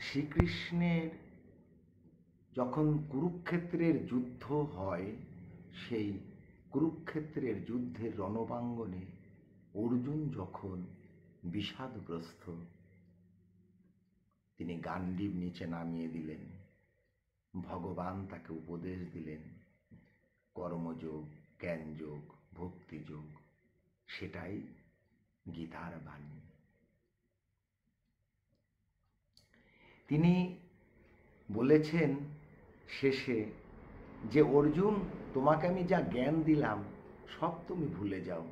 শ্রীকৃষ্ণের যখন কুরুক্ষেত্রের যুদ্ধ হয়, সেই কুরুক্ষেত্রের যুদ্ধের রণবাঙ্গনে অর্জুন যখন বিষাদগ্রস্ত, তিনি গান্ডীব নিচে নামিয়ে দিলেন। ভগবান তাকে উপদেশ দিলেন কর্মযোগ, জ্ঞানযোগ, ভক্তিযোগ, সেটাই গীতার বাণী। তিনি বলেছেন শেষে যে অর্জুন, তোমাকে আমি যা জ্ঞান দিলাম সব তুমি ভুলে যাও,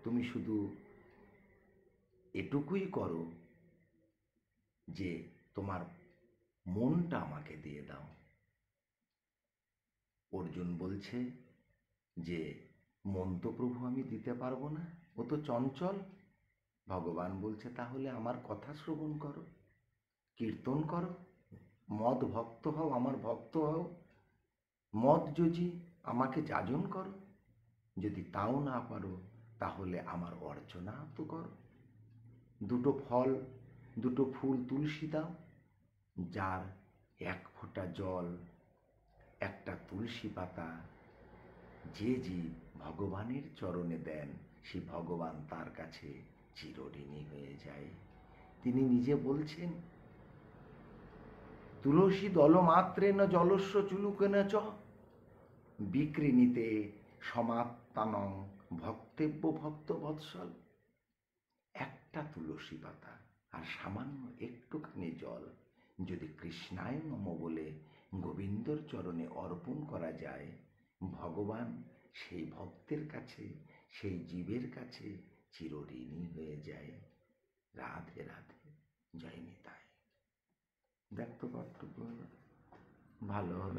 তুমি শুধু এটুকুই করো যে তোমার মনটা আমাকে দিয়ে দাও। অর্জুন বলছে যে মন তো প্রভু আমি দিতে পারবো না, ও তো চঞ্চল। ভগবান বলছে তাহলে আমার কথা শ্রবণ করো, কীর্তন করো, মদ ভক্ত হও, আমার ভক্ত হও, মদ যদি আমাকে যাজন করো, যদি তাও না পারো তাহলে আমার অর্চনা তো করো। দুটো ফল, দুটো ফুল তুলসী দাও, যার এক ফোঁটা জল, একটা তুলসী পাতা যে জীব ভগবানের চরণে দেন, সে ভগবান তার কাছে চিরঋণী হয়ে যায়। তিনি নিজে বলছেন তুলসী দলমাত্রেণ জলস্য চুলুকেন চ বিক্রিণীতে সমাত্তানং ভক্তেব্য ভক্ত বৎসল। একটা তুলসী পাতা আর সামান্য একটুখানি জল যদি কৃষ্ণায় নম বলে গোবিন্দর চরণে অর্পণ করা যায়, ভগবান সেই ভক্তের কাছে, সেই জীবের কাছে চিরঋণী হয়ে যায়। রাধে রাধে, জয় নিতাই। দেখতো কতটুকু ভালো হলো।